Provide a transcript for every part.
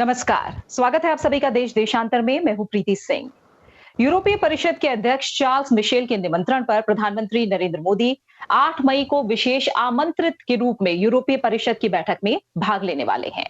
नमस्कार, स्वागत है आप सभी का देश देशांतर में। मैं हूं प्रीति सिंह। यूरोपीय परिषद के अध्यक्ष चार्ल्स मिशेल के निमंत्रण पर प्रधानमंत्री नरेंद्र मोदी 8 मई को विशेष आमंत्रित के रूप में यूरोपीय परिषद की बैठक में भाग लेने वाले हैं।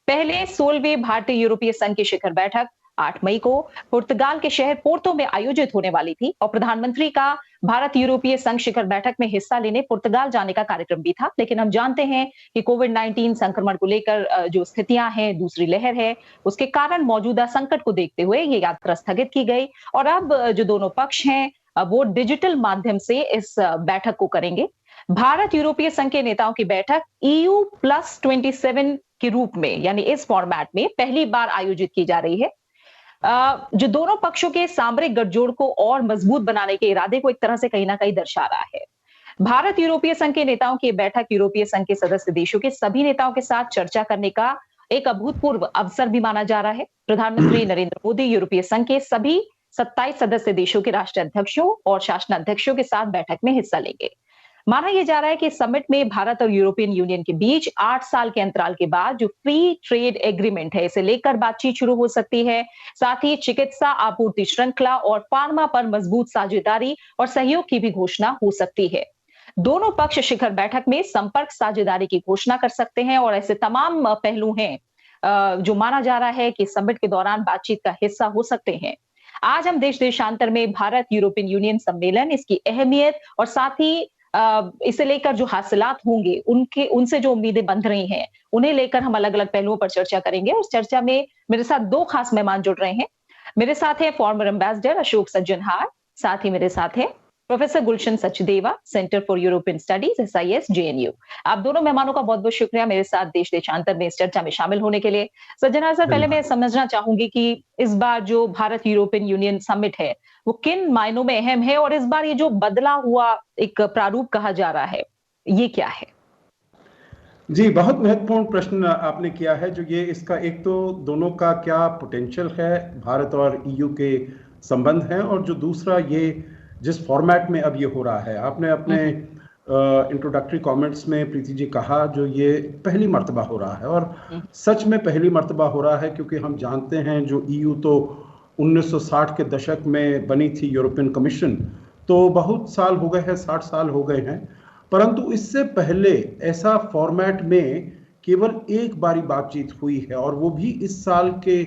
पहले 16वें भारतीय यूरोपीय संघ की शिखर बैठक 8 मई को पुर्तगाल के शहर पोर्तो में आयोजित होने वाली थी और प्रधानमंत्री का भारत यूरोपीय संघ शिखर बैठक में हिस्सा लेने पुर्तगाल जाने का कार्यक्रम भी था। लेकिन हम जानते हैं कि कोविड-19 संक्रमण को लेकर जो स्थितियां हैं, दूसरी लहर है, उसके कारण मौजूदा संकट को देखते हुए ये यात्रा स्थगित की गई और अब जो दोनों पक्ष हैं वो डिजिटल माध्यम से इस बैठक को करेंगे। भारत यूरोपीय संघ के नेताओं की बैठक EU+27 के रूप में यानी इस फॉर्मेट में पहली बार आयोजित की जा रही है। जो दोनों पक्षों के सामरिक गठजोड़ को और मजबूत बनाने के इरादे को एक तरह से कहीं ना कहीं दर्शा रहा है। भारत यूरोपीय संघ के नेताओं की बैठक यूरोपीय संघ के सदस्य देशों के सभी नेताओं के साथ चर्चा करने का एक अभूतपूर्व अवसर भी माना जा रहा है। प्रधानमंत्री नरेंद्र मोदी यूरोपीय संघ के सभी 27 सदस्य देशों के राष्ट्राध्यक्षों और शासनाध्यक्षों के साथ बैठक में हिस्सा लेंगे। माना यह जा रहा है कि समिट में भारत और यूरोपियन यूनियन के बीच 8 साल के अंतराल के बाद जो फ्री ट्रेड एग्रीमेंट है, इसे लेकर बातचीत शुरू हो सकती है। साथ ही चिकित्सा आपूर्ति श्रृंखला और फार्मा पर मजबूत साझेदारी और सहयोग की भी घोषणा हो सकती है। दोनों पक्ष शिखर बैठक में संपर्क साझेदारी की घोषणा कर सकते हैं और ऐसे तमाम पहलू हैं जो माना जा रहा है कि समिट के दौरान बातचीत का हिस्सा हो सकते हैं। आज हम देश देशांतर में भारत यूरोपियन यूनियन सम्मेलन, इसकी अहमियत और साथ ही इसे लेकर जो हासिलात होंगे उनसे जो उम्मीदें बंध रही हैं उन्हें लेकर हम अलग अलग पहलुओं पर चर्चा करेंगे। उस चर्चा में मेरे साथ 2 खास मेहमान जुड़ रहे हैं। मेरे साथ है फॉर्मर एम्बेसडर अशोक सज्जनहार, साथ ही मेरे साथ है professor Gulshan Sachdeva, centre for European studies, SIS JNU। आप दोनों मेहमानों का बहुत बहुत शुक्रिया मेरे साथ देश देशांतर में इस चर्चा में शामिल होने के लिए। सज्जनहार सर, पहले मैं समझना चाहूंगी कि इस बार जो भारत यूरोपियन यूनियन समिट है वो किन मायनों में अहम है और इस बार ये जो बदला हुआ एक प्रारूप कहा जा रहा है, ये क्या है? जी, बहुत महत्वपूर्ण प्रश्न आपने किया है। जो ये इसका एक तो दोनों का क्या पोटेंशियल है, भारत और EU के संबंध हैं, और जो दूसरा ये जिस फॉर्मेट में अब ये हो रहा है। आपने अपने इंट्रोडक्टरी कमेंट्स में प्रीति जी कहा जो ये पहली मर्तबा हो रहा है, और सच में पहली मर्तबा हो रहा है क्योंकि हम जानते हैं जो EU तो 1960 के दशक में बनी थी यूरोपियन कमीशन, तो बहुत साल हो गए हैं, 60 साल हो गए हैं, परंतु इससे पहले ऐसा फॉर्मेट में केवल एक बारी बातचीत हुई है, और वो भी इस साल के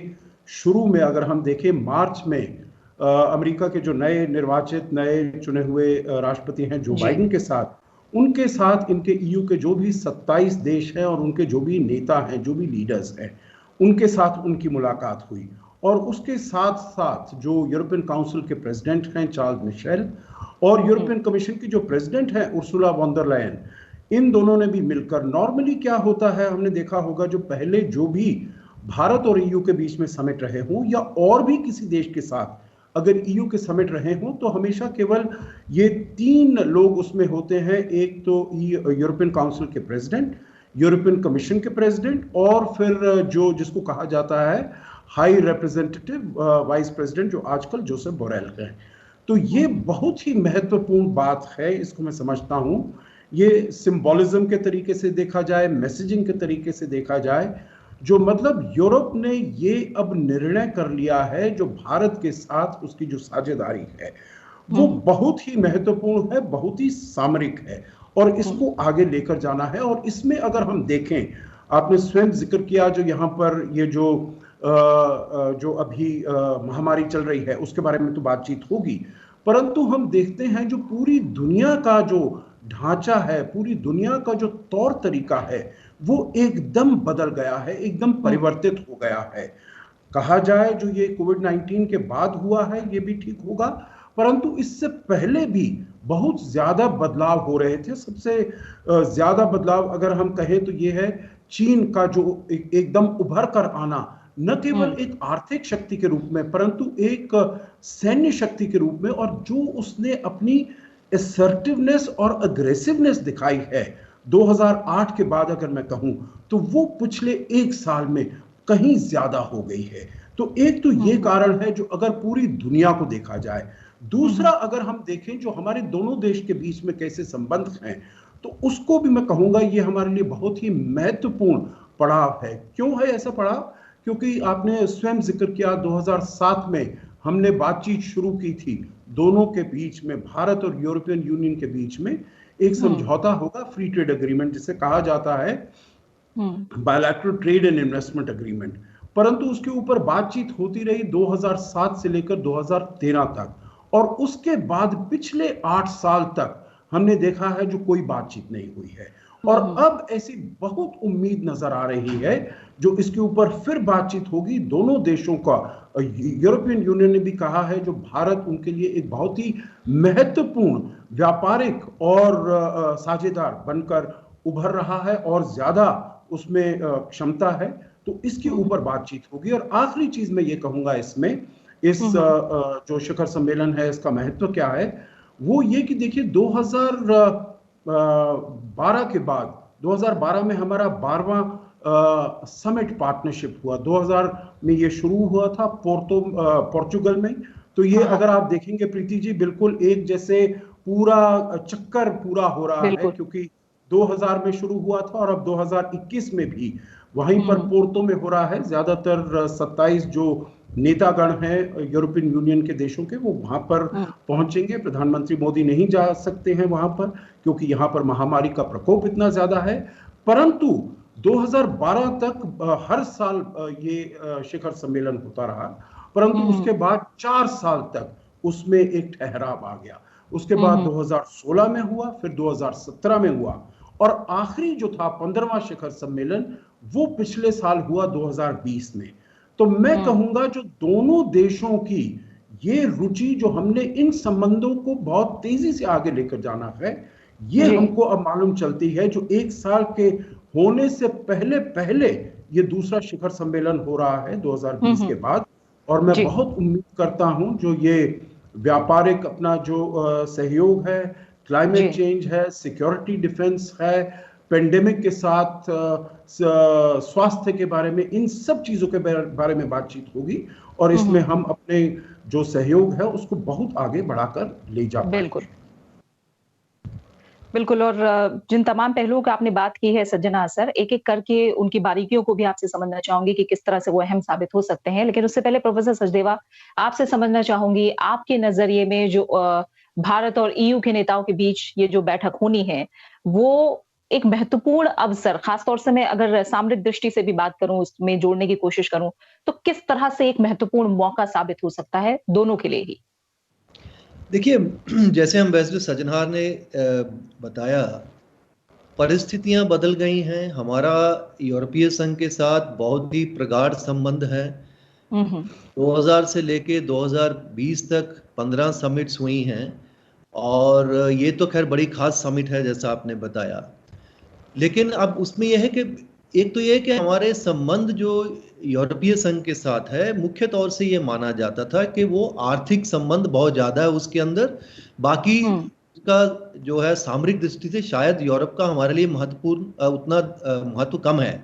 शुरू में। अगर हम देखें मार्च में अमेरिका के जो नए निर्वाचित नए चुने हुए राष्ट्रपति हैं जो बाइडेन के साथ, उनके साथ इनके EU के जो भी 27 देश हैं और उनके जो भी नेता हैं, जो भी लीडर्स हैं, उनके साथ उनकी मुलाकात हुई। और उसके साथ साथ जो यूरोपियन काउंसिल के प्रेसिडेंट हैं चार्ल्स मिशेल और यूरोपियन कमीशन की जो प्रेसिडेंट हैं उर्सुला वॉन डर लायन, इन दोनों ने भी मिलकर, नॉर्मली क्या होता है हमने देखा होगा, जो पहले जो भी भारत और EU के बीच में समिट रहे हों या और भी किसी देश के साथ अगर EU के समिट रहे हों, तो हमेशा केवल ये 3 लोग उसमें होते हैं। एक तो यूरोपियन काउंसिल के प्रेसिडेंट, यूरोपियन कमीशन के प्रेसिडेंट, और फिर जो जिसको कहा जाता है हाई रिप्रेजेंटेटिव वाइस प्रेसिडेंट, जो आजकल जोसेफ बोरेल है। तो ये बहुत ही महत्वपूर्ण बात है, इसको मैं समझता हूँ। ये सिंबॉलिज्म के तरीके से देखा जाए, मैसेजिंग के तरीके से देखा जाए, जो मतलब यूरोप ने ये अब निर्णय कर लिया है जो भारत के साथ उसकी जो साझेदारी है वो बहुत ही महत्वपूर्ण है, बहुत ही सामरिक है, और इसको आगे लेकर जाना है। और इसमें अगर हम देखें, आपने स्वयं जिक्र किया जो यहाँ पर ये जो अभी महामारी चल रही है उसके बारे में तो बातचीत होगी, परंतु हम देखते हैं जो पूरी दुनिया का जो ढांचा है, पूरी दुनिया का जो तौर तरीका है, वो एकदम बदल गया है, एकदम परिवर्तित हो गया है। कहा जाए जो ये कोविड-19 के बाद हुआ है ये भी ठीक होगा, परंतु इससे पहले भी बहुत ज्यादा बदलाव हो रहे थे। सबसे ज्यादा बदलाव अगर हम कहें तो ये है चीन का जो एकदम उभर कर आना, न केवल एक आर्थिक शक्ति के रूप में परंतु एक सैन्य शक्ति के रूप में, और जो उसने अपनी असर्टिवनेस और अग्रेसिवनेस दिखाई है 2008 के बाद अगर मैं कहूं, तो वो पिछले 1 साल में कहीं ज्यादा हो गई है। तो एक तो ये कारण है जो अगर पूरी दुनिया को देखा जाए। दूसरा, अगर हम देखें जो हमारे दोनों देश के बीच में कैसे संबंध हैं, तो उसको भी मैं कहूंगा ये हमारे लिए बहुत ही महत्वपूर्ण पड़ाव है। क्यों है ऐसा पड़ाव? क्योंकि आपने स्वयं जिक्र किया 2007 में हमने बातचीत शुरू की थी दोनों के बीच में, भारत और यूरोपियन यूनियन के बीच में एक समझौता होगा, फ्री ट्रेड एग्रीमेंट जिसे कहा जाता है bilateral trade and investment agreement. परंतु उसके ऊपर बातचीत होती रही 2007 से लेकर 2013 तक, और उसके बाद पिछले 8 साल तक हमने देखा है जो कोई बातचीत नहीं हुई है। और अब ऐसी बहुत उम्मीद नजर आ रही है जो इसके ऊपर फिर बातचीत होगी दोनों देशों का। यूरोपियन यूनियन ने भी कहा है जो भारत उनके लिए एक बहुत ही महत्वपूर्ण व्यापारिक और साझेदार बनकर उभर रहा है और ज्यादा उसमें क्षमता है, तो इसके ऊपर बातचीत होगी। और आखिरी चीज मैं ये कहूंगा इसमें, इस जो शिखर सम्मेलन है इसका महत्व क्या है, वो ये कि देखिए 2012 के बाद 2012 में हमारा 12वां समिट पार्टनरशिप हुआ। 2000 में ये शुरू हुआ था पोर्चुगल में। तो ये अगर आप देखेंगे प्रीति जी, बिल्कुल एक जैसे पूरा चक्कर पूरा हो रहा है, क्योंकि 2000 में शुरू हुआ था और अब 2021 में भी वहीं पर पोर्तो में हो रहा है। ज्यादातर 27 जो नेतागण हैं यूरोपियन यूनियन के देशों के, वो वहां पर पहुंचेंगे। प्रधानमंत्री मोदी नहीं जा सकते हैं वहां पर क्योंकि यहां पर महामारी का प्रकोप इतना ज्यादा है। परंतु 2012 तक हर साल ये शिखर सम्मेलन होता रहा, परंतु उसके बाद 4 साल तक उसमें एक ठहराव आ गया। उसके बाद 2016 में हुआ, फिर 2017 में हुआ, और आखिरी जो था 15वां शिखर सम्मेलन वो पिछले साल हुआ 2020 में। तो मैं कहूंगा जो दोनों देशों की ये रुचि, जो हमने इन संबंधों को बहुत तेजी से आगे लेकर जाना है, ये हमको अब मालूम चलती है। जो 1 साल के होने से पहले पहले ये दूसरा शिखर सम्मेलन हो रहा है 2020 के बाद, और मैं बहुत उम्मीद करता हूं जो ये व्यापारिक अपना जो सहयोग है, क्लाइमेट चेंज है, सिक्योरिटी डिफेंस है, पेंडेमिक के साथ स्वास्थ्य के बारे में, इन सब चीजों के बारे में बातचीत होगी, और इसमें हम अपने जो सहयोग है उसको बहुत आगे बढ़ाकर ले जा पाएंगे। बिल्कुल बिल्कुल। और जिन तमाम पहलुओं की आपने बात की है सज्जना सर, एक एक करके उनकी बारीकियों को भी आपसे समझना चाहूंगी कि किस तरह से वो अहम साबित हो सकते हैं। लेकिन उससे पहले प्रोफेसर सचदेवा, आपसे समझना चाहूंगी आपके नजरिए में जो भारत और ईयू के नेताओं के बीच ये जो बैठक होनी है, वो एक महत्वपूर्ण अवसर, खासतौर से मैं अगर सामरिक दृष्टि से भी बात करूं, उसमें जोड़ने की कोशिश करूं, तो किस तरह से एक महत्वपूर्ण मौका साबित हो सकता है दोनों के लिए ही? देखिए, जैसे एम्बेसडर सजनहार ने बताया, परिस्थितियां बदल गई हैं। हमारा यूरोपीय संघ के साथ बहुत ही प्रगाढ़ संबंध है। 2000 से लेके 2020 तक 15 समिट्स हुई हैं, और ये तो खैर बड़ी खास समिट है जैसा आपने बताया। लेकिन अब उसमें यह है कि एक तो यह है कि हमारे संबंध जो यूरोपीय संघ के साथ है, मुख्य तौर से ये माना जाता था कि वो आर्थिक संबंध बहुत ज्यादा है उसके अंदर। बाकी का जो है सामरिक दृष्टि से शायद यूरोप का हमारे लिए महत्वपूर्ण उतना महत्व कम है।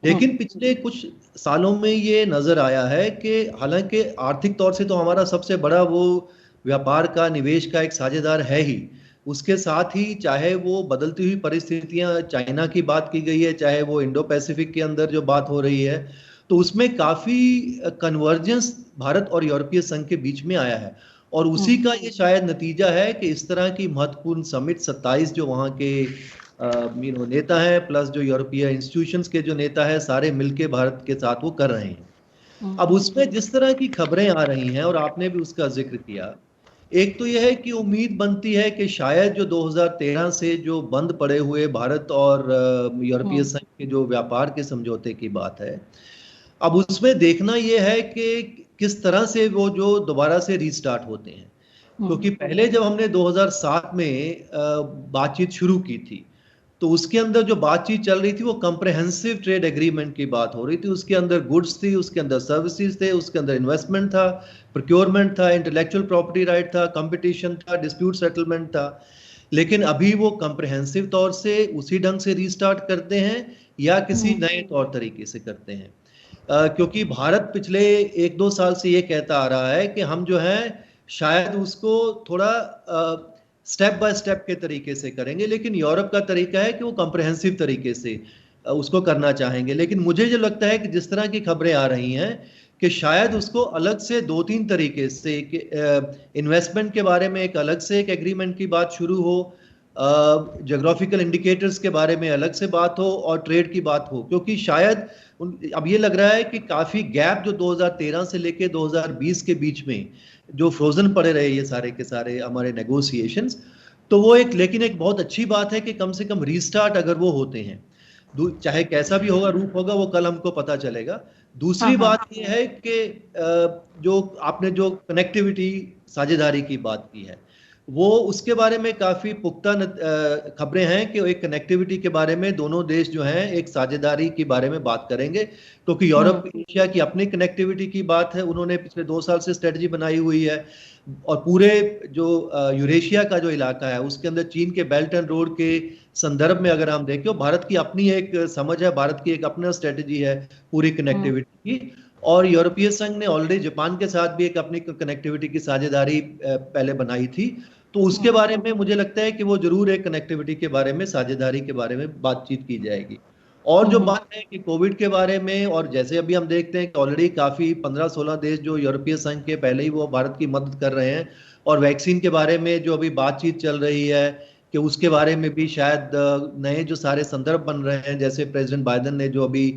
लेकिन पिछले कुछ सालों में ये नजर आया है कि हालांकि आर्थिक तौर से तो हमारा सबसे बड़ा वो व्यापार का, निवेश का एक साझेदार है ही, उसके साथ ही चाहे वो बदलती हुई परिस्थितियां, चाइना की बात की गई है, चाहे वो इंडो पैसिफिक के अंदर जो बात हो रही है, तो उसमें काफी कन्वर्जेंस भारत और यूरोपीय संघ के बीच में आया है। और उसी का ये शायद नतीजा है कि इस तरह की महत्वपूर्ण समिट 27 जो वहाँ के नेता हैं, प्लस जो यूरोपीय इंस्टीट्यूशंस के जो नेता है, सारे मिलके भारत के साथ वो कर रहे हैं। अब उसमें जिस तरह की खबरें आ रही हैं, और आपने भी उसका जिक्र किया, एक तो यह है कि उम्मीद बनती है कि शायद जो 2013 से जो बंद पड़े हुए भारत और यूरोपीय संघ के जो व्यापार के समझौते की बात है, अब उसमें देखना यह है कि किस तरह से वो जो दोबारा से रीस्टार्ट होते हैं। क्योंकि पहले जब हमने 2007 में बातचीत शुरू की थी, तो उसके अंदर जो बातचीत चल रही थी वो कॉम्प्रिहेंसिव ट्रेड एग्रीमेंट की बात हो रही थी। उसके अंदर गुड्स थी, उसके अंदर सर्विसेज थे, उसके अंदर इन्वेस्टमेंट था, प्रोक्योरमेंट था, इंटेलेक्चुअल प्रॉपर्टी राइट था, कंपटीशन था, डिस्प्यूट सेटलमेंट था। लेकिन अभी वो कॉम्प्रिहेंसिव तौर से उसी ढंग से रीस्टार्ट करते हैं या किसी नए तौर तरीके से करते हैं। क्योंकि भारत पिछले 1-2 साल से ये कहता आ रहा है कि हम जो है शायद उसको थोड़ा स्टेप बाय स्टेप के तरीके से करेंगे, लेकिन यूरोप का तरीका है कि वो कॉम्प्रिहेंसिव तरीके से उसको करना चाहेंगे। लेकिन मुझे जो लगता है कि जिस तरह की खबरें आ रही हैं कि शायद उसको अलग से 2-3 तरीके से इन्वेस्टमेंट के बारे में एक अलग से एक एग्रीमेंट की बात शुरू हो, जोग्राफिकल इंडिकेटर्स के बारे में अलग से बात हो और ट्रेड की बात हो, क्योंकि शायद अब ये लग रहा है कि काफ़ी गैप जो 2013 से लेके 2020 के बीच में जो फ्रोजन पड़े रहे ये सारे के सारे हमारे नेगोशिएशंस, तो वो एक, लेकिन एक बहुत अच्छी बात है कि कम से कम रीस्टार्ट अगर वो होते हैं, चाहे कैसा भी होगा रूप होगा वो कल हमको पता चलेगा। दूसरी बात ये है कि जो आपने जो कनेक्टिविटी साझेदारी की बात की है वो उसके बारे में काफ़ी पुख्ता खबरें हैं कि एक कनेक्टिविटी के बारे में दोनों देश जो हैं एक साझेदारी के बारे में बात करेंगे, क्योंकि यूरोप एशिया की अपनी कनेक्टिविटी की बात है, उन्होंने पिछले 2 साल से स्ट्रेटजी बनाई हुई है, और पूरे जो यूरेशिया का जो इलाका है उसके अंदर चीन के बेल्ट एंड रोड के संदर्भ में अगर हम देखें, भारत की अपनी एक समझ है, भारत की एक अपना स्ट्रेटजी है पूरी कनेक्टिविटी की, और यूरोपीय संघ ने ऑलरेडी जापान के साथ भी एक अपनी कनेक्टिविटी की साझेदारी पहले बनाई थी, तो उसके बारे में मुझे लगता है कि वो जरूर एक कनेक्टिविटी के बारे में, साझेदारी के बारे में बातचीत की जाएगी। और जो बात है कि कोविड के बारे में, और जैसे अभी हम देखते हैं कि ऑलरेडी काफ़ी 15-16 देश जो यूरोपीय संघ के पहले ही वो भारत की मदद कर रहे हैं, और वैक्सीन के बारे में जो अभी बातचीत चल रही है कि उसके बारे में भी शायद नए जो सारे संदर्भ बन रहे हैं, जैसे प्रेसिडेंट बाइडेन ने जो अभी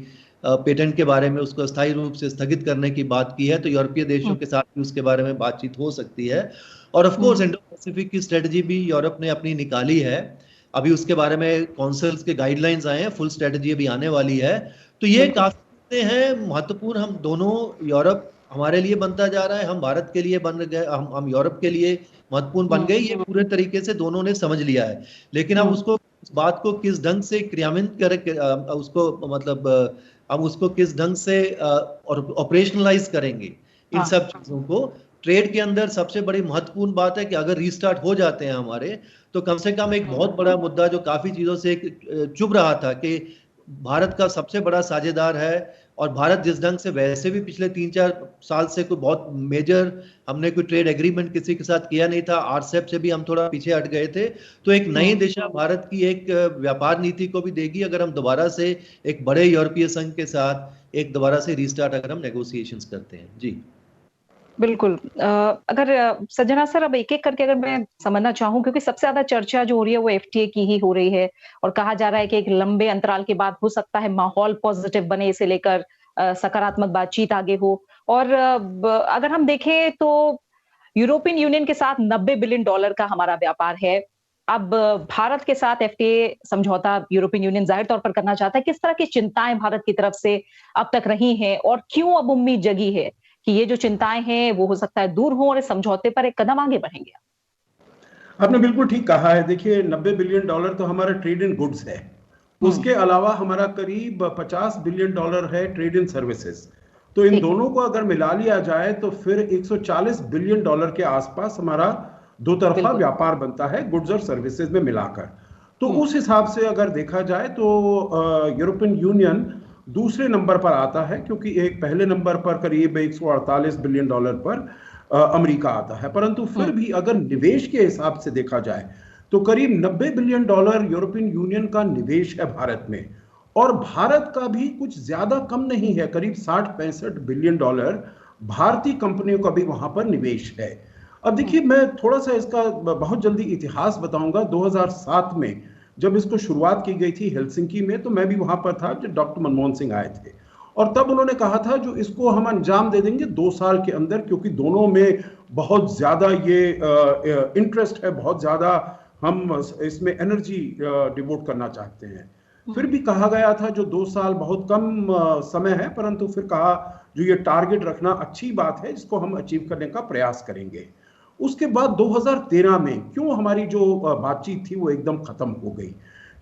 पेटेंट के बारे में उसको अस्थायी रूप से स्थगित करने की बात की है, तो यूरोपीय देशों के साथ भी उसके बारे में बातचीत हो सकती है। और ऑफ कोर्स इंडो पैसिफिक की स्ट्रेटजी भी यूरोप ने अपनी निकाली है, अभी उसके बारे में काउंसिल्स के गाइडलाइंस आए हैं, फुल स्ट्रेटजी अभी आने वाली है, तो ये काफी हैं महत्वपूर्ण। हम दोनों, यूरोप हमारे लिए बनता जा रहा है, हम भारत के लिए बन गए, हम यूरोप के लिए महत्वपूर्ण बन गए, ये पूरे तरीके से दोनों ने समझ लिया है। लेकिन अब उसको, इस बात को किस ढंग से क्रियान्वित करके उसको मतलब हम उसको किस ढंग से ऑपरेशनलाइज करेंगे इन सब चीजों को। ट्रेड के अंदर सबसे बड़ी महत्वपूर्ण बात है कि अगर रीस्टार्ट हो जाते हैं हमारे, तो कम से कम एक बहुत बड़ा मुद्दा जो काफी चीजों से चुभ रहा था कि भारत का सबसे बड़ा साझेदार है, और भारत जिस ढंग से वैसे भी पिछले 3-4 साल से कोई बहुत मेजर हमने कोई ट्रेड एग्रीमेंट किसी के साथ किया नहीं था, आरसेप से भी हम थोड़ा पीछे हट गए थे, तो एक नई दिशा भारत की एक व्यापार नीति को भी देगी अगर हम दोबारा से एक बड़े यूरोपीय संघ के साथ एक दोबारा से रीस्टार्ट अगर हम नेगोशिएशंस करते हैं। जी बिल्कुल। अगर सज्जना सर, अब एक एक करके अगर मैं समझना चाहूं, क्योंकि सबसे ज्यादा चर्चा जो हो रही है वो एफटीए की ही हो रही है, और कहा जा रहा है कि एक लंबे अंतराल के बाद हो सकता है माहौल पॉजिटिव बने, इसे लेकर सकारात्मक बातचीत आगे हो। और अगर हम देखें तो यूरोपियन यूनियन के साथ $90 बिलियन का हमारा व्यापार है। अब भारत के साथ एफटीए समझौता यूरोपियन यूनियन जाहिर तौर पर करना चाहता है। किस तरह की चिंताएं भारत की तरफ से अब तक रही हैं, और क्यों अब उम्मीद जगी है कि ये जो चिंताएं हैं वो हो सकता है दूर हो और इस समझौते पर एक कदम आगे बढ़ेंगे? आपने बिल्कुल ठीक कहा है। देखिए, $90 बिलियन तो हमारा ट्रेड इन गुड्स है, उसके अलावा हमारा करीब $50 बिलियन है ट्रेड इन सर्विसेज। तो इन दोनों को अगर मिला लिया जाए तो फिर $140 बिलियन के आसपास हमारा दो तरफा व्यापार बनता है गुड्स और सर्विसेज में मिलाकर। तो उस हिसाब से अगर देखा जाए तो यूरोपियन यूनियन दूसरे नंबर पर आता है, क्योंकि एक पहले नंबर पर करीब $148 बिलियन पर अमेरिका आता है। परंतु फिर भी अगर निवेश के हिसाब से देखा जाए तो करीब $90 बिलियन यूरोपियन यूनियन का निवेश है भारत में, और भारत का भी कुछ ज्यादा कम नहीं है, करीब 60-65 बिलियन भारतीय कंपनियों का भी वहां पर निवेश है। अब देखिए, मैं थोड़ा सा इसका बहुत जल्दी इतिहास बताऊंगा। 2007 में जब इसको शुरुआत की गई थी हेलसिंकी में, तो मैं भी वहां पर था जब डॉक्टर मनमोहन सिंह आए थे, और तब उन्होंने कहा था जो इसको हम अंजाम दे देंगे 2 साल के अंदर, क्योंकि दोनों में बहुत ज्यादा ये इंटरेस्ट है, बहुत ज्यादा हम इसमें एनर्जी डिवोट करना चाहते हैं। फिर भी कहा गया था जो 2 साल बहुत कम समय है, परंतु फिर कहा जो ये टारगेट रखना अच्छी बात है, जिसको हम अचीव करने का प्रयास करेंगे। उसके बाद 2013 में क्यों हमारी जो बातचीत थी वो एकदम खत्म हो गई,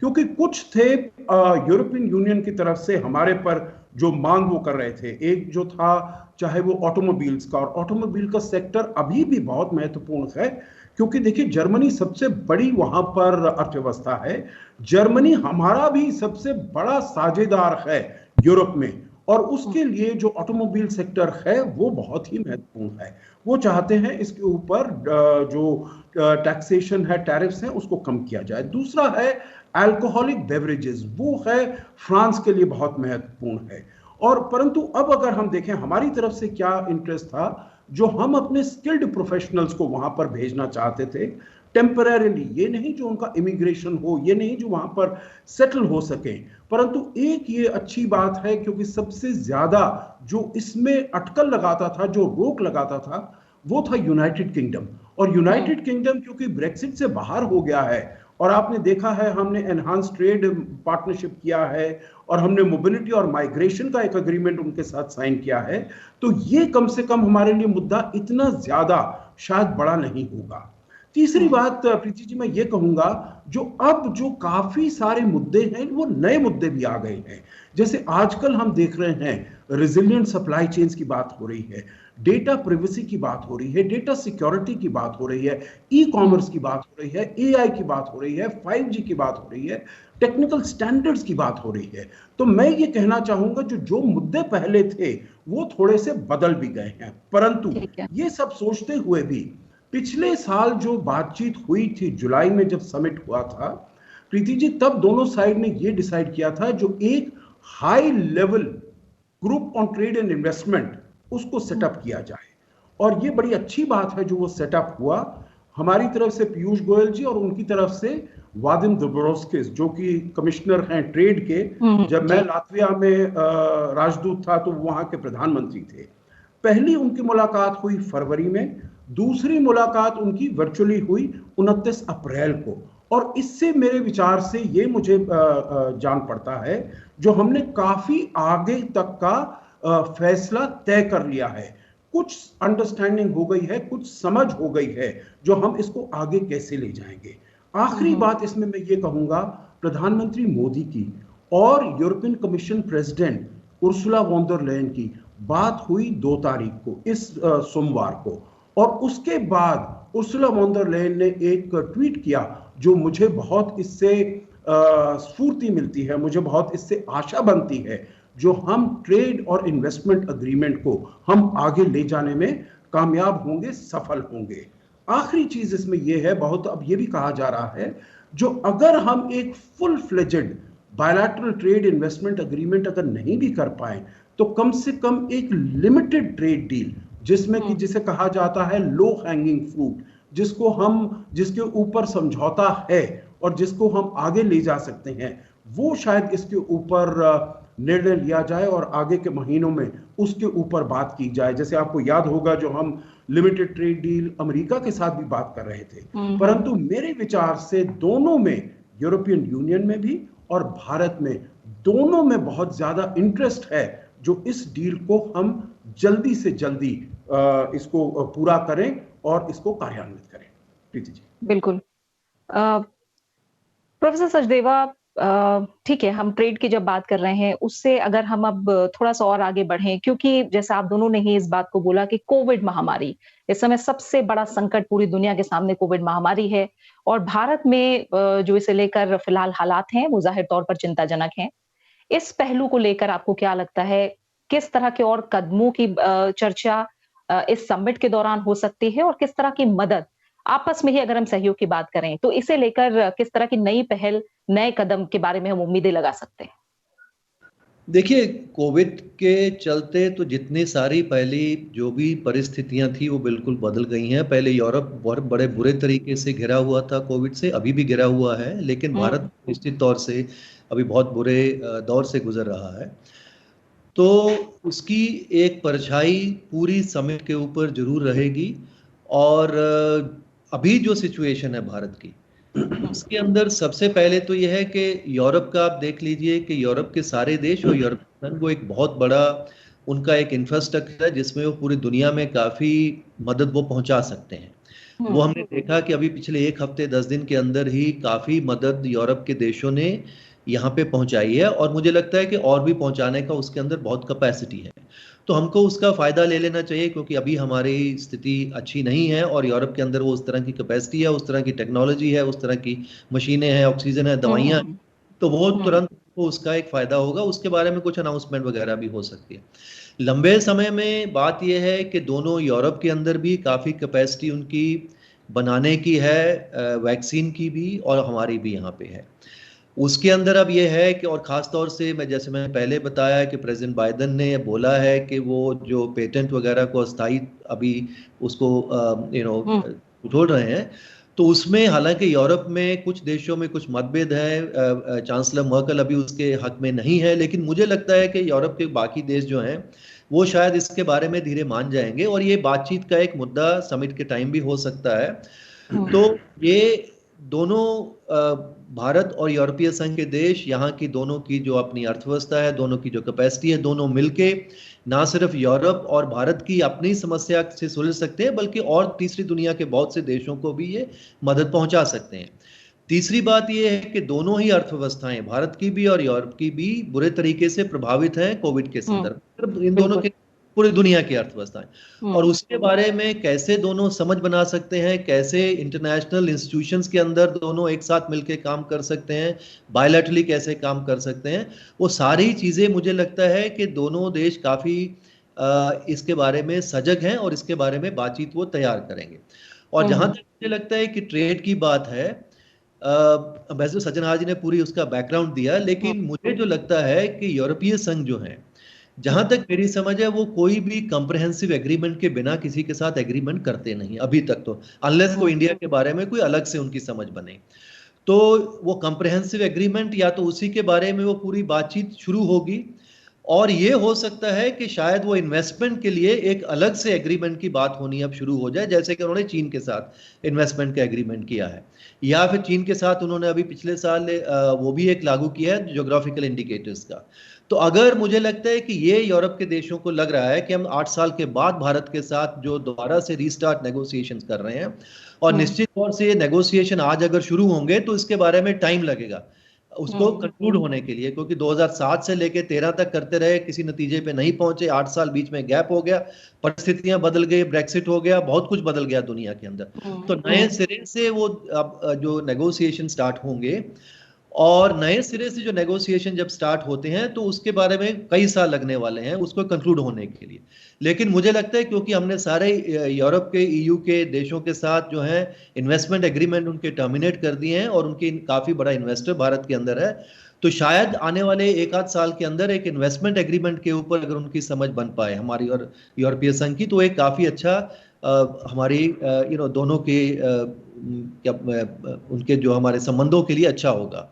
क्योंकि कुछ थे यूरोपियन यूनियन की तरफ से हमारे पर जो मांग वो कर रहे थे। एक जो था चाहे वो ऑटोमोबाइल्स का, और ऑटोमोबाइल का सेक्टर अभी भी बहुत महत्वपूर्ण है, क्योंकि देखिए जर्मनी सबसे बड़ी वहां पर अर्थव्यवस्था है। जर्मनी हमारा भी सबसे बड़ा साझेदार है यूरोप में, और उसके लिए जो ऑटोमोबाइल सेक्टर है वो बहुत ही महत्वपूर्ण है। वो चाहते हैं इसके ऊपर जो टैक्सेशन है, टैरिफ्स हैं, उसको कम किया जाए। दूसरा है अल्कोहलिक बेवरेजेस, वो है फ्रांस के लिए बहुत महत्वपूर्ण है। और परंतु अब अगर हम देखें हमारी तरफ से क्या इंटरेस्ट था, जो हम अपने स्किल्ड प्रोफेशनल्स को वहां पर भेजना चाहते थे टेम्परेरीली, ये नहीं जो उनका इमिग्रेशन हो, ये नहीं जो वहां पर सेटल हो सके, परंतु एक ये अच्छी बात है क्योंकि सबसे ज्यादा जो इसमें अटकल लगाता था, जो रोक लगाता था, वो था यूनाइटेड किंगडम। और यूनाइटेड किंगडम क्योंकि ब्रेक्सिट से बाहर हो गया है, और आपने देखा है हमने एनहांस ट्रेड पार्टनरशिप किया है और हमने मोबिलिटी और माइग्रेशन का एक एग्रीमेंट उनके साथ साइन किया है, तो ये कम से कम हमारे लिए मुद्दा इतना ज्यादा शायद बड़ा नहीं होगा। तीसरी बात प्रीति जी मैं ये कहूंगा, जो अब जो काफी सारे मुद्दे हैं वो नए मुद्दे भी आ गए हैं। जैसे आजकल हम देख रहे हैं रेजिलिएंट सप्लाई चेन्स की बात हो रही है, डेटा प्रिवेसी की बात हो रही है, डेटा सिक्योरिटी की बात हो रही है, ई कॉमर्स की बात हो रही है, एआई की बात हो रही है, 5G की बात हो रही है, टेक्निकल स्टैंडर्ड्स की बात हो रही है। तो मैं ये कहना चाहूंगा जो मुद्दे पहले थे वो थोड़े से बदल भी गए हैं, परंतु ये सब सोचते हुए भी पिछले साल जो बातचीत हुई थी जुलाई में जब समिट हुआ था प्रीति जी, तब दोनों साइड ने ये डिसाइड किया था जो एक high level group on trade and investment उसको सेटअप किया जाए, और ये बड़ी अच्छी बात है जो वो सेटअप हुआ। हमारी तरफ से पीयूष गोयल जी और उनकी तरफ से वादिम दोब्रोवस्किस जो कि कमिश्नर हैं ट्रेड के, जब मैं लातविया में राजदूत था तो वहां के प्रधानमंत्री थे। पहली उनकी मुलाकात हुई फरवरी में, दूसरी मुलाकात उनकी वर्चुअली हुई 29 अप्रैल को, और इससे मेरे विचार से ये मुझे जान पड़ता है जो हमने काफी आगे तक का फैसला तय कर लिया है, कुछ अंडरस्टैंडिंग हो गई है, कुछ समझ हो गई है जो हम इसको आगे कैसे ले जाएंगे। आखिरी बात इसमें मैं ये कहूंगा, प्रधानमंत्री मोदी की और European Commission president Ursula von der Leyen की बात हुई 2 तारीख को, इस सोमवार को, और उसके बाद उर्सुला वॉन डर लेयन ने एक ट्वीट किया जो मुझे बहुत इससे स्फूर्ति मिलती है, मुझे बहुत इससे आशा बनती है, जो हम ट्रेड और इन्वेस्टमेंट एग्रीमेंट को हम आगे ले जाने में कामयाब होंगे, सफल होंगे। आखिरी चीज इसमें यह है, बहुत अब यह भी कहा जा रहा है, जो अगर हम एक full fledged bilateral trade investment agreement अगर नहीं भी कर पाए, तो कम से कम एक लिमिटेड ट्रेड डील जिसमें कि जिसे कहा जाता है लो हैंगिंग फ्रूट, जिसके ऊपर समझौता है और जिसको हम आगे ले जा सकते हैं, वो शायद इसके ऊपर निर्णय लिया जाए और आगे के महीनों में उसके ऊपर बात की जाए। जैसे आपको याद होगा जो हम लिमिटेड ट्रेड डील अमेरिका के साथ भी बात कर रहे थे, परंतु मेरे विचार से दोनों में, यूरोपियन यूनियन में भी और भारत में, दोनों में बहुत ज्यादा इंटरेस्ट है जो इस डील को हम जल्दी से जल्दी इसको पूरा करें और इसको कार्यान्वित करें। प्रीति जी। बिल्कुल। प्रोफेसर सचदेवा, ठीक है, हम ट्रेड की जब बात कर रहे हैं उससे अगर हम अब थोड़ा सा और आगे बढ़ें, क्योंकि जैसा आप दोनों ने ही इस बात को बोला कि कोविड महामारी इस समय सबसे बड़ा संकट पूरी दुनिया के सामने कोविड महामारी है, और भारत में जो इसे लेकर फिलहाल हालात हैं वो जाहिर तौर पर चिंताजनक हैं। इस पहलू को लेकर आपको क्या लगता है, किस तरह के और कदमों की चर्चा इस समिट के दौरान हो सकती है, और किस तरह की मदद आपस में ही, अगर हम सहयोग की बात करें तो इसे लेकर किस तरह की नई पहल, नए कदम के बारे में हम उम्मीदें लगा सकते हैं? देखिए, कोविड के चलते तो जितनी सारी पहली जो भी परिस्थितियां थी वो बिल्कुल बदल गई हैं। पहले यूरोप बड़े बुरे तरीके से घिरा हुआ था कोविड से, अभी भी घिरा हुआ है, लेकिन भारत निश्चित तौर से अभी बहुत बुरे दौर से गुजर रहा है। तो उसकी एक परछाई पूरी समिट के ऊपर जरूर रहेगी, और अभी जो सिचुएशन है भारत की, उसके अंदर सबसे पहले तो यह है कि यूरोप का आप देख लीजिए कि यूरोप के सारे देश और यूरोपियन संघ, वो एक बहुत बड़ा उनका एक इंफ्रास्ट्रक्चर है जिसमें वो पूरी दुनिया में काफी मदद वो पहुंचा सकते हैं। वो हमने देखा कि अभी पिछले 1 हफ्ते 10 दिन के अंदर ही काफी मदद यूरोप के देशों ने यहाँ पे पहुंचाई है, और मुझे लगता है कि और भी पहुंचाने का उसके अंदर बहुत कैपेसिटी है। तो हमको उसका फायदा ले लेना चाहिए, क्योंकि अभी हमारी स्थिति अच्छी नहीं है और यूरोप के अंदर वो उस तरह की कैपेसिटी है, उस तरह की टेक्नोलॉजी है, उस तरह की मशीनें हैं, ऑक्सीजन है, दवाइयाँ, तो वो तुरंत वो उसका एक फायदा होगा। उसके बारे में कुछ अनाउंसमेंट वगैरह भी हो सकती है। लंबे समय में बात यह है कि दोनों यूरोप के अंदर भी काफ़ी कैपेसिटी उनकी बनाने की है, वैक्सीन की भी और हमारी भी यहाँ पे है। उसके अंदर अब ये है कि, और ख़ास तौर से जैसे मैंने पहले बताया है कि प्रेसिडेंट बाइडेन ने बोला है कि वो जो पेटेंट वगैरह को अस्थायी अभी उसको छोड़ रहे हैं, तो उसमें हालांकि यूरोप में कुछ देशों में कुछ मतभेद है, चांसलर मर्कल अभी उसके हक में नहीं है, लेकिन मुझे लगता है कि यूरोप के बाकी देश जो हैं वो शायद इसके बारे में धीरे मान जाएंगे और ये बातचीत का एक मुद्दा समिट के टाइम भी हो सकता है। तो ये दोनों भारत और यूरोपीय संघ के देश, यहाँ की दोनों की जो अपनी अर्थव्यवस्था है, दोनों की जो कैपेसिटी है, दोनों मिलके ना सिर्फ यूरोप और भारत की अपनी समस्या से सुलझ सकते हैं बल्कि और तीसरी दुनिया के बहुत से देशों को भी ये मदद पहुंचा सकते हैं। तीसरी बात ये है कि दोनों ही अर्थव्यवस्थाएं, भारत की भी और यूरोप की भी, बुरे तरीके से प्रभावित हैं कोविड के संदर्भ, इन दोनों के पूरी दुनिया की अर्थव्यवस्थाएं, और उसके बारे में कैसे दोनों समझ बना सकते हैं, कैसे इंटरनेशनल इंस्टीट्यूशंस के अंदर दोनों एक साथ मिलकर काम कर सकते हैं, बायलैटरली कैसे काम कर सकते हैं, वो सारी चीजें मुझे लगता है कि दोनों देश काफी इसके बारे में सजग हैं और इसके बारे में बातचीत वो तैयार करेंगे। और जहां तक मुझे लगता है कि ट्रेड की बात है, वैसे सज्जनहार जी ने पूरी उसका बैकग्राउंड दिया, लेकिन मुझे जो लगता है कि यूरोपीय संघ जो है, जहां तक मेरी समझ है, वो कोई भी कॉम्प्रिहेंसिव एग्रीमेंट के बिना किसी के साथ एग्रीमेंट करते नहीं अभी तक, तो अनलेस को इंडिया के बारे में कोई अलग से उनकी समझ बने, तो वो कॉम्प्रिहेंसिव एग्रीमेंट या तो उसी के बारे में वो पूरी बातचीत शुरू होगी, और ये हो सकता है कि शायद वो इन्वेस्टमेंट के लिए एक अलग से एग्रीमेंट की बात होनी अब शुरू हो जाए, जैसे कि उन्होंने चीन के साथ इन्वेस्टमेंट का एग्रीमेंट किया है, या फिर चीन के साथ उन्होंने अभी पिछले साल वो भी एक लागू किया है ज्योग्राफिकल इंडिकेटर्स का। तो अगर मुझे लगता है कि ये यूरोप के देशों को लग रहा है कि हम 8 साल के बाद भारत के साथ जो दोबारा से रीस्टार्ट नेगोशिएशंस कर रहे हैं, और निश्चित तौर से ये नेगोशिएशन आज अगर शुरू होंगे तो इसके बारे में टाइम लगेगा उसको कंक्लूड होने के लिए, क्योंकि 2007 से लेके 13 तक करते रहे, किसी नतीजे पे नहीं पहुंचे, 8 साल बीच में गैप हो गया, परिस्थितियां बदल गई, ब्रेक्सिट हो गया, बहुत कुछ बदल गया दुनिया के अंदर, तो नए सिरे से वो अब जो नेगोशिएशन स्टार्ट होंगे, और नए सिरे से जो नेगोशिएशन जब स्टार्ट होते हैं तो उसके बारे में कई साल लगने वाले हैं उसको कंक्लूड होने के लिए। लेकिन मुझे लगता है क्योंकि हमने सारे यूरोप के, ईयू के देशों के साथ जो है इन्वेस्टमेंट एग्रीमेंट उनके टर्मिनेट कर दिए हैं, और उनकी काफी बड़ा इन्वेस्टर भारत के अंदर है, तो शायद आने वाले 1-8 साल के अंदर एक इन्वेस्टमेंट एग्रीमेंट के ऊपर अगर उनकी समझ बन पाए हमारी और यूरोपीय संघ की, तो एक काफी अच्छा हमारी दोनों के उनके जो हमारे संबंधों के लिए अच्छा होगा।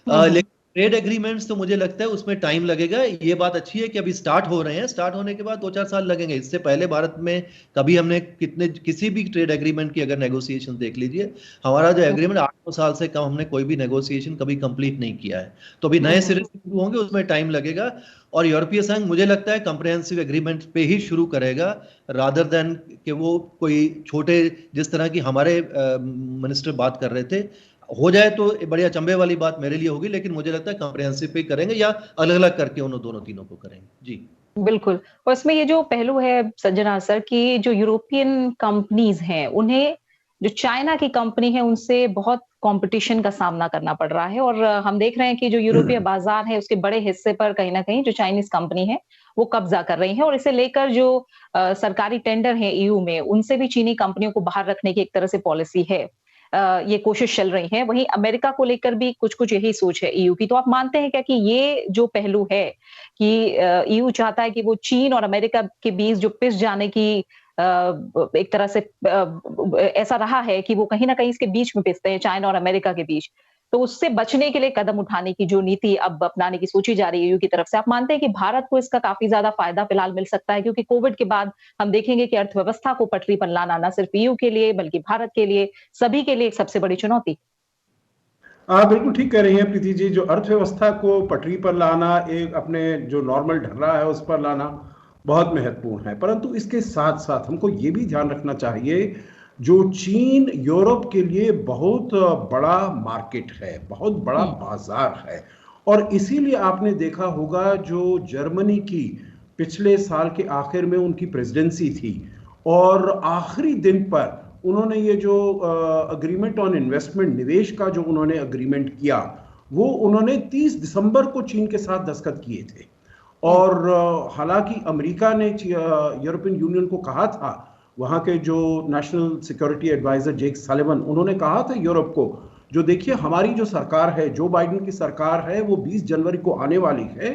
लेकिन ट्रेड एग्रीमेंट्स तो मुझे लगता है उसमें टाइम लगेगा। ये बात अच्छी है कि अभी स्टार्ट हो रहे हैं, स्टार्ट होने के बाद 2-4 साल लगेंगे। इससे पहले भारत में कभी हमने किसी भी ट्रेड एग्रीमेंट की अगर नेगोशिएशन देख लीजिए, हमारा जो एग्रीमेंट 8-9 साल से कम हमने कोई भी नेगोशिएशन कभी कंप्लीट नहीं किया है, तो अभी नए सिरे से शुरू होंगे, उसमें टाइम लगेगा। और यूरोपीय संघ मुझे लगता है कॉम्प्रिहेंसिव एग्रीमेंट पे ही शुरू करेगा, रादर देन कि वो कोई छोटे, जिस तरह की हमारे मिनिस्टर बात कर रहे थे, हो जाए तो बड़ी अचंभे वाली बात मेरे लिए होगी, लेकिन मुझे लगता है कॉम्प्रिहेंसिव पे करेंगे या अलग अलग करके उन दोनों तीनों को करेंगे। जी बिल्कुल। और इसमें ये जो पहलू है सज्जनहार सर की, जो यूरोपियन कंपनीज हैं, उन्हें जो चाइना की कंपनी है उनसे बहुत कंपटीशन का सामना करना पड़ रहा है, और हम देख रहे हैं कि जो यूरोपीय बाजार है उसके बड़े हिस्से पर कहीं ना कहीं जो चाइनीज कंपनी है वो कब्जा कर रही है, और इसे लेकर जो सरकारी टेंडर है ईयू में, उनसे भी चीनी कंपनियों को बाहर रखने की एक तरह से पॉलिसी है, ये कोशिश चल रही है। वहीं अमेरिका को लेकर भी कुछ कुछ यही सोच है ईयू की। तो आप मानते हैं क्या कि ये जो पहलू है कि ईयू चाहता है कि वो चीन और अमेरिका के बीच जो पिस जाने की एक तरह से ऐसा रहा है कि वो कहीं ना कहीं इसके बीच में पिसते हैं, चाइना और अमेरिका के बीच, तो उससे बचने के लिए कदम उठाने की जो नीति अब अपनाने की सोची जा रही है ईयू की तरफ से, आप मानते हैं कि भारत को इसका काफी ज्यादा फायदा फिलहाल मिल सकता है? क्योंकि कोविड के बाद हम देखेंगे कि अर्थव्यवस्था को पटरी पर लाना न सिर्फ ईयू के लिए बल्कि भारत के लिए, सभी के लिए एक सबसे बड़ी चुनौती। आप बिल्कुल ठीक कह रही हैं प्रीति जी। जो अर्थव्यवस्था को पटरी पर लाना, एक अपने जो नॉर्मल ढर्रा है उस पर लाना बहुत महत्वपूर्ण है, परंतु इसके साथ साथ हमको ये भी ध्यान रखना चाहिए, जो चीन यूरोप के लिए बहुत बड़ा मार्केट है, बहुत बड़ा बाजार है, और इसीलिए आपने देखा होगा जो जर्मनी की पिछले साल के आखिर में उनकी प्रेसिडेंसी थी, और आखिरी दिन पर उन्होंने ये जो अग्रीमेंट ऑन इन्वेस्टमेंट, निवेश का जो उन्होंने अग्रीमेंट किया, वो उन्होंने 30 दिसंबर को चीन के साथ दस्तखत किए थे। और हालांकि अमेरिका ने यूरोपियन यूनियन को कहा था, वहां के जो नेशनल सिक्योरिटी एडवाइजर जेक सलिवन, उन्होंने कहा था यूरोप को जो देखिए हमारी जो सरकार है, जो बाइडेन की सरकार है, वो 20 जनवरी को आने वाली है,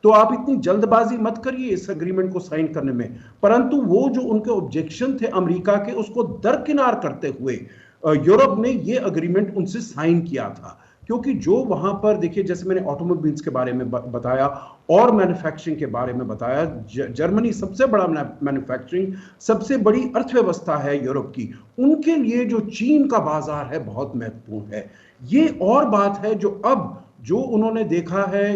तो आप इतनी जल्दबाजी मत करिए इस एग्रीमेंट को साइन करने में। परंतु वो जो उनके ऑब्जेक्शन थे अमेरिका के, उसको दरकिनार करते हुए यूरोप ने ये एग्रीमेंट उनसे साइन किया था। क्योंकि जो वहां पर देखिए, जैसे मैंने ऑटोमोबाइल्स के बारे में बताया और मैन्युफैक्चरिंग के बारे में बताया, जर्मनी सबसे बड़ा मैन्युफैक्चरिंग, सबसे बड़ी अर्थव्यवस्था है यूरोप की, उनके लिए जो चीन का बाजार है बहुत महत्वपूर्ण है। ये और बात है जो अब जो उन्होंने देखा है,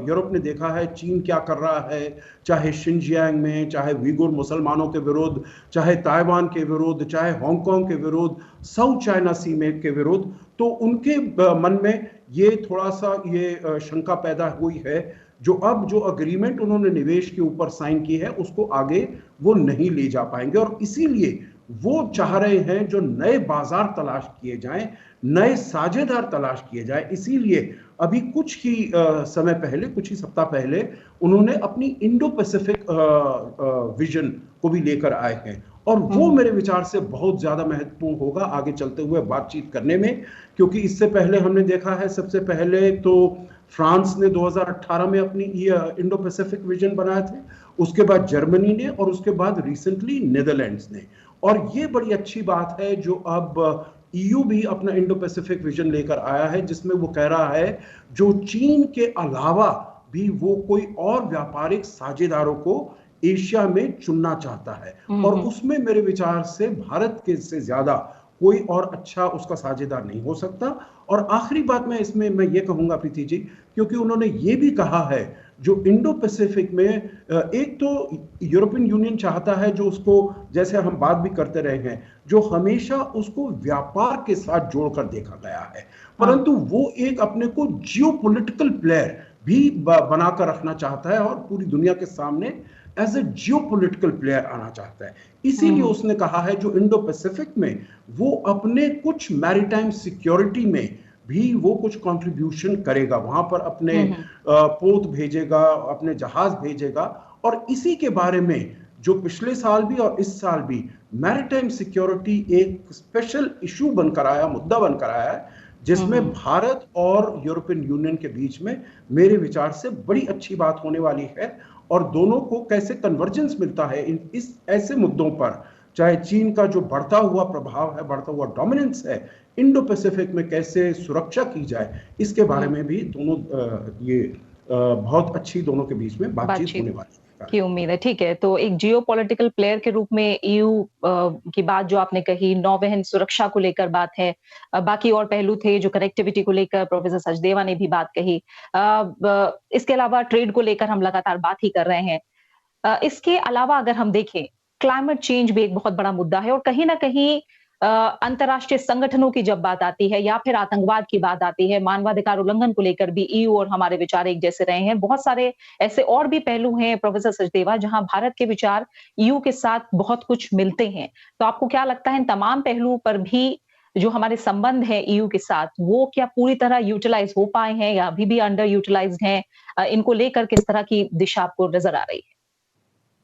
यूरोप ने देखा है चीन क्या कर रहा है, चाहे शिनजियांग में, चाहे उइगुर मुसलमानों के विरुद्ध, चाहे ताइवान के विरुद्ध, चाहे हांगकांग के विरुद्ध, साउथ चाइना सी में के विरुद्ध, तो उनके मन में ये थोड़ा सा ये शंका पैदा हुई है, जो अब जो अग्रीमेंट उन्होंने निवेश के ऊपर साइन की है उसको आगे वो नहीं ले जा पाएंगे। और इसीलिए वो चाह रहे हैं जो नए बाजार तलाश किए जाएं, नए साझेदार तलाश किए जाएं। इसीलिए अभी कुछ ही समय पहले, कुछ ही सप्ताह पहले, उन्होंने अपनी इंडो पैसिफिक विजन को भी लेकर आए हैं, और वो मेरे विचार से बहुत ज्यादा महत्वपूर्ण होगा आगे चलते हुए बातचीत करने में। क्योंकि इससे पहले हमने देखा है, सबसे पहले तो फ्रांस ने 2018 में अपनी इंडो पैसिफिक विजन बनाए थे, उसके बाद जर्मनी ने, और उसके बाद रिसेंटली नीदरलैंड्स ने। और ये बड़ी अच्छी बात है जो अब ईयू भी अपना इंडो पैसिफिक विजन लेकर आया है, जिसमें वो कह रहा है जो चीन के अलावा भी वो कोई और व्यापारिक साझेदारों को एशिया में चुनना चाहता है, और उसमें मेरे विचार से भारत के से ज्यादा कोई और अच्छा उसका साझेदार नहीं हो सकता। और आखिरी बात मैं इसमें ये कहूंगा प्रीति जी, क्योंकि उन्होंने ये भी कहा है जो इंडो पैसिफिक में, एक तो यूरोपियन यूनियन चाहता है जो उसको, जैसे हम बात भी करते रहे हैं, जो हमेशा उसको व्यापार के साथ जोड़कर देखा गया है, परंतु वो एक अपने को जियोपॉलिटिकल प्लेयर भी बनाकर रखना चाहता है और पूरी दुनिया के सामने एज ए जियोपॉलिटिकल प्लेयर आना चाहता है। इसीलिए उसने कहा है जो इंडो पैसिफिक में वो अपने कुछ मैरीटाइम सिक्योरिटी में भी वो कुछ कंट्रीब्यूशन करेगा, वहां पर अपने पोत भेजेगा, अपने जहाज भेजेगा। और इसी के बारे में जो पिछले साल भी और इस साल भी मैरीटाइम सिक्योरिटी एक स्पेशल इशू बनकर आया, मुद्दा बनकर आया है, जिसमें भारत और यूरोपियन यूनियन के बीच में मेरे विचार से बड़ी अच्छी बात होने वाली है। और दोनों को कैसे कन्वर्जेंस मिलता है इस ऐसे मुद्दों पर, चाहे चीन का जो बढ़ता हुआ प्रभाव है, बढ़ता हुआ डोमिनेंस है, इंडो पैसिफिक में कैसे सुरक्षा की जाए, इसके बारे में भी दोनों ये बहुत अच्छी दोनों के बीच में बातचीत होने वाली की उम्मीद है। ठीक है, तो एक जियोपॉलिटिकल प्लेयर के रूप में ईयू की बात जो आपने कही, नौवहन सुरक्षा को लेकर बात है, बाकी और पहलू थे जो कनेक्टिविटी को लेकर प्रोफेसर सचदेवा ने भी बात कही, इसके अलावा ट्रेड को लेकर हम लगातार बात ही कर रहे हैं। इसके अलावा अगर हम देखें, क्लाइमेट चेंज भी एक बहुत बड़ा मुद्दा है, और कहीं ना कहीं अंतर्राष्ट्रीय संगठनों की जब बात आती है या फिर आतंकवाद की बात आती है, मानवाधिकार उल्लंघन को लेकर भी ईयू और हमारे विचार एक जैसे रहे हैं। बहुत सारे ऐसे और भी पहलू हैं प्रोफेसर सचदेवा जहां भारत के विचार ईयू के साथ बहुत कुछ मिलते हैं। तो आपको क्या लगता है इन तमाम पहलुओं पर भी जो हमारे संबंध है ईयू के साथ, वो क्या पूरी तरह यूटिलाइज हो पाए हैं या अभी भी अंडर यूटिलाइज्ड हैं? इनको लेकर किस तरह की दिशा आपको नजर आ रही है?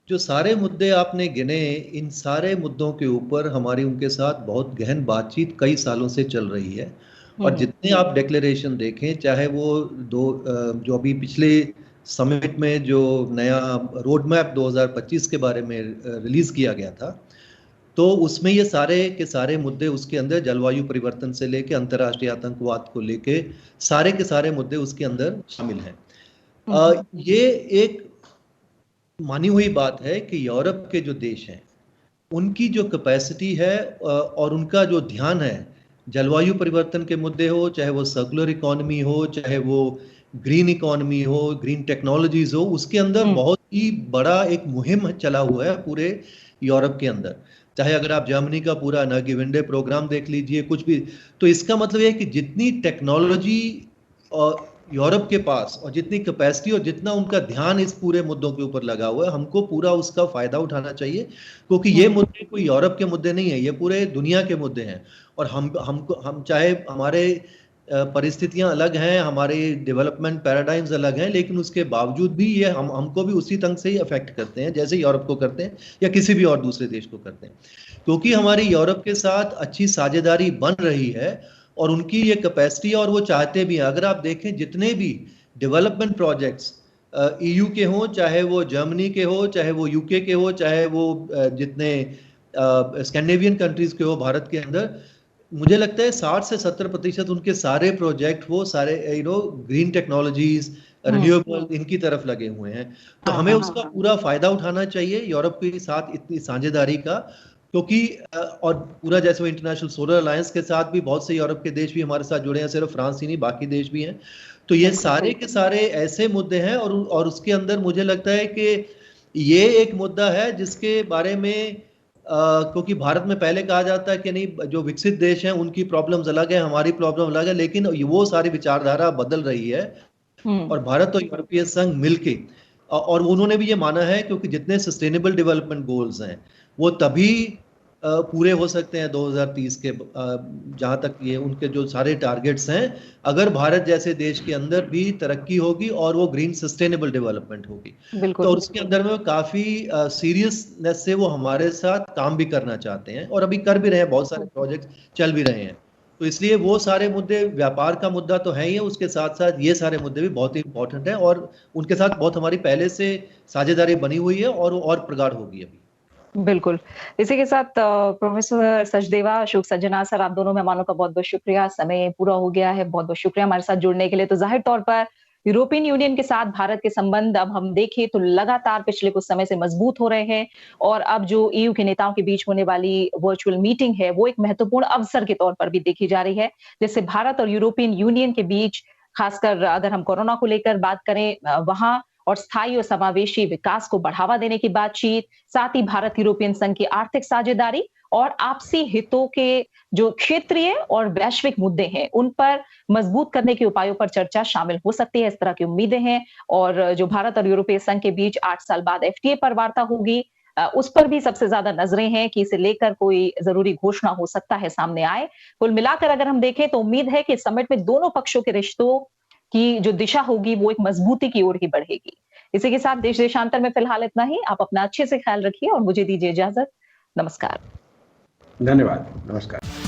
जो सारे मुद्दे आपने गिने, इन सारे मुद्दों के ऊपर हमारी उनके साथ बहुत गहन बातचीत कई सालों से चल रही है। और जितने आप डिक्लेरेशन देखें, चाहे वो जो अभी पिछले समिट में जो नया रोड मैप 2025 के बारे में रिलीज किया गया था, तो उसमें ये सारे के सारे मुद्दे उसके अंदर, जलवायु परिवर्तन से लेके अंतर्राष्ट्रीय आतंकवाद को लेके सारे के सारे मुद्दे उसके अंदर शामिल हैं। ये एक मानी हुई बात है कि यूरोप के जो देश हैं उनकी जो कैपेसिटी है और उनका जो ध्यान है, जलवायु परिवर्तन के मुद्दे हो, चाहे वो सर्कुलर इकोनॉमी हो, चाहे वो ग्रीन इकोनॉमी हो, ग्रीन टेक्नोलॉजीज हो, उसके अंदर बहुत ही बड़ा एक मुहिम चला हुआ है पूरे यूरोप के अंदर। चाहे अगर आप जर्मनी का पूरा एनर्जीवेंडे प्रोग्राम देख लीजिए, कुछ भी, तो इसका मतलब है कि जितनी टेक्नोलॉजी और यूरोप के पास और जितनी कैपेसिटी और जितना उनका ध्यान इस पूरे मुद्दों के ऊपर लगा हुआ है, हमको पूरा उसका फायदा उठाना चाहिए, क्योंकि ये मुद्दे कोई यूरोप के मुद्दे नहीं है, ये पूरे दुनिया के मुद्दे हैं। और हम चाहे हमारे परिस्थितियां अलग हैं, हमारे डेवलपमेंट पैराडाइम्स अलग हैं, लेकिन उसके बावजूद भी ये हमको भी उसी ढंग से ही अफेक्ट करते हैं जैसे यूरोप को करते हैं या किसी भी और दूसरे देश को करते हैं, क्योंकि हमारी यूरोप के साथ अच्छी साझेदारी बन रही है। और उनकी ये कैपेसिटी और वो चाहते भी हैं। अगर आप देखें जितने भी डेवलपमेंट प्रोजेक्ट्स EU के हों, चाहे वो जर्मनी के हो, चाहे वो UK के हो, चाहे वो जितने स्कैंडिनेवियन कंट्रीज के हो भारत के अंदर, मुझे लगता है 60 से 70% उनके सारे प्रोजेक्ट वो सारे ग्रीन टेक्नोलॉजीज, रिन्यूएबल, इनकी तरफ लगे हुए हैं। तो हमें उसका पूरा फायदा उठाना चाहिए यूरोप के साथ इतनी साझेदारी का, क्योंकि और पूरा जैसे इंटरनेशनल सोलर अलायंस के साथ भी बहुत से यूरोप के देश भी हमारे साथ जुड़े हैं, सिर्फ फ्रांस ही नहीं बाकी देश भी हैं। तो ये सारे के सारे ऐसे मुद्दे हैं और उसके अंदर मुझे लगता है कि ये एक मुद्दा है जिसके बारे में क्योंकि भारत में पहले कहा जाता है कि नहीं, जो विकसित देश हैं उनकी प्रॉब्लम्स अलग है, हमारी प्रॉब्लम अलग है, लेकिन वो सारी विचारधारा बदल रही है और भारत और यूरोपीय संघ मिलके, और उन्होंने भी ये माना है क्योंकि जितने सस्टेनेबल डेवलपमेंट गोल्स हैं वो तभी पूरे हो सकते हैं 2030 के, जहां तक ये उनके जो सारे टारगेट्स हैं, अगर भारत जैसे देश के अंदर भी तरक्की होगी और वो ग्रीन सस्टेनेबल डेवलपमेंट होगी। तो उसके अंदर में काफी सीरियसनेस से वो हमारे साथ काम भी करना चाहते हैं और अभी कर भी रहे हैं, बहुत सारे प्रोजेक्ट चल भी रहे हैं। तो इसलिए वो सारे मुद्दे, व्यापार का मुद्दा तो है ही है, उसके साथ साथ ये सारे मुद्दे भी बहुत ही इंपॉर्टेंट है और उनके साथ बहुत हमारी पहले से साझेदारी बनी हुई है और प्रगाढ़ होगी अभी। बिल्कुल। इसी के साथ प्रोफेसर सचदेवा, अशोक सज्जनार सर, आप दोनों मेहमानों का बहुत-बहुत शुक्रिया। समय पूरा हो गया है, बहुत-बहुत शुक्रिया हमारे साथ जुड़ने के लिए। तो ज़ाहिर तौर पर यूरोपियन यूनियन के साथ भारत के संबंध अब हम देखें तो लगातार पिछले कुछ समय से मजबूत हो रहे हैं और अब जो EU के नेताओं के बीच होने वाली वर्चुअल मीटिंग है, वो एक महत्वपूर्ण अवसर के तौर पर भी देखी जा रही है, जिससे भारत और यूरोपियन यूनियन के बीच, खासकर अगर हम कोरोना को लेकर बात करें वहां, और स्थायी और समावेशी विकास को बढ़ावा देने की बातचीत, साथ ही भारत यूरोपियन संघ की आर्थिक साझेदारी और आपसी हितों के जो क्षेत्रीय और वैश्विक मुद्दे हैं, उन पर मजबूत करने के उपायों पर चर्चा शामिल हो सकती है, इस तरह की उम्मीदें हैं। और जो भारत और यूरोपीय संघ के बीच 8 साल बाद FTA पर वार्ता होगी, उस पर भी सबसे ज्यादा नजरें हैं कि इसे लेकर कोई जरूरी घोषणा हो सकता है सामने आए। कुल मिलाकर अगर हम देखें तो उम्मीद है कि समिट में दोनों पक्षों के रिश्तों की जो दिशा होगी वो एक मजबूती की ओर ही बढ़ेगी। इसी के साथ देश देशांतर में फिलहाल इतना ही। आप अपना अच्छे से ख्याल रखिए और मुझे दीजिए इजाजत। नमस्कार। धन्यवाद। नमस्कार।